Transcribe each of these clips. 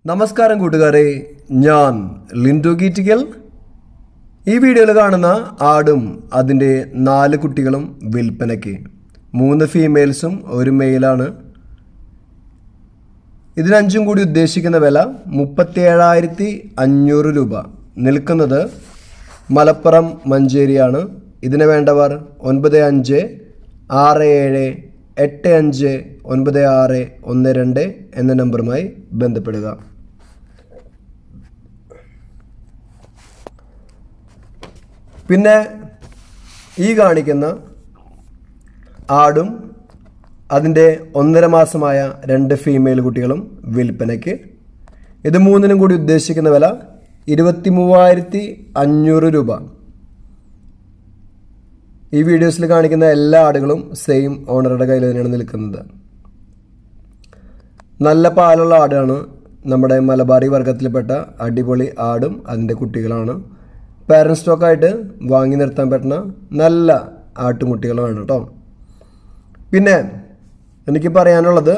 നമസ്കാരം കൂട്ടുകാരെ, ഞാൻ ലിൻഡോ ഗീറ്റിക്കൽ. ഈ വീഡിയോയിൽ കാണുന്ന ആടും അതിൻ്റെ 4 കുട്ടികളും വിൽപ്പനയ്ക്ക്. 3 ഫീമെയിൽസും 1 മെയിലാണ്. ഇതിന് 5 കൂടി ഉദ്ദേശിക്കുന്ന വില 37,500 രൂപ. നിൽക്കുന്നത് മലപ്പുറം മഞ്ചേരിയാണ്. ഇതിന് വേണ്ടവർ 9567859612 എന്ന നമ്പറുമായി ബന്ധപ്പെടുക. പിന്നെ ഈ കാണിക്കുന്ന ആടും അതിൻ്റെ 1.5 മാസമായ 2 ഫീമെയിൽ കുട്ടികളും വിൽപ്പനയ്ക്ക്. ഇത് 3നും കൂടി ഉദ്ദേശിക്കുന്ന വില 23,500 രൂപ. ഈ വീഡിയോസിൽ കാണിക്കുന്ന എല്ലാ ആടുകളും സെയിം ഓണറുടെ കയ്യിൽ തന്നെയാണ് നിൽക്കുന്നത്. നല്ല പാലുള്ള ആടാണ്. നമ്മുടെ മലബാറി വർഗത്തിൽപ്പെട്ട അടിപൊളി ആടും അതിൻ്റെ കുട്ടികളാണ്. പാരൻറ് സ്റ്റോക്കായിട്ട് വാങ്ങി നിർത്താൻ പറ്റുന്ന നല്ല ആട്ടുംകുട്ടികളാണ് കേട്ടോ. പിന്നെ എനിക്ക് പറയാനുള്ളത്,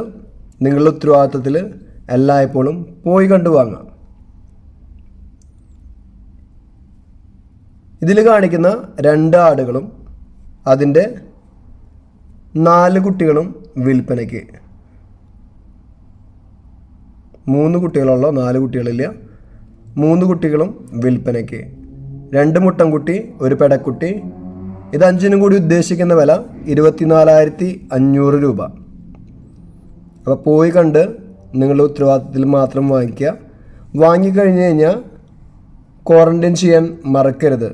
നിങ്ങളുടെ ഉത്തരവാദിത്തത്തിൽ എല്ലായ്പ്പോഴും പോയി കണ്ടു വാങ്ങാം. ഇതിൽ കാണിക്കുന്ന 2 ആടുകളും അതിൻ്റെ 4 കുട്ടികളും വിൽപ്പനയ്ക്ക്. 3 കുട്ടികളുള്ള 4 കുട്ടികളില്ല, 3 കുട്ടികളും വിൽപ്പനയ്ക്ക്. 2 മുട്ടൻകുട്ടി, 1 പെടക്കുട്ടി. ഇത് 5നും കൂടി ഉദ്ദേശിക്കുന്ന വില 24,500 രൂപ. അപ്പോൾ പോയി കണ്ട് നിങ്ങളുടെ ഉത്തരവാദിത്തത്തിൽ മാത്രം വാങ്ങിക്കുക. വാങ്ങിക്കഴിഞ്ഞ് കഴിഞ്ഞാൽ ക്വാറന്റൈൻ ചെയ്യാൻ മറക്കരുത്.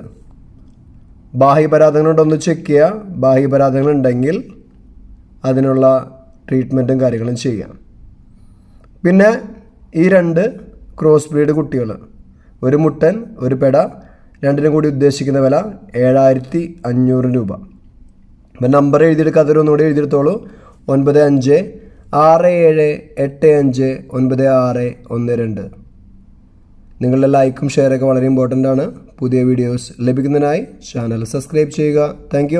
ബാഹ്യപരാധങ്ങളുണ്ടോയെന്ന് ചെക്ക് ചെയ്യുക. ബാഹ്യപരാധങ്ങളുണ്ടെങ്കിൽ അതിനുള്ള ട്രീറ്റ്മെൻറ്റും കാര്യങ്ങളും ചെയ്യാം. പിന്നെ ഈ 2 ക്രോസ് ബ്രീഡ് കുട്ടികൾ, 1 മുട്ടൻ 1 പെട, 2നും കൂടി ഉദ്ദേശിക്കുന്ന വില 7,500 രൂപ. അപ്പം നമ്പർ എഴുതിയെടുക്കുക, അതൊന്നുകൂടി എഴുതിയെടുത്തോളൂ. 9567859612. നിങ്ങളുടെ ലൈക്കും ഷെയറൊക്കെ വളരെ ഇമ്പോർട്ടൻ്റ് ആണ്. പുതിയ വീഡിയോസ് ലഭിക്കുന്നതിനായി ചാനൽ സബ്സ്ക്രൈബ് ചെയ്യുക. താങ്ക്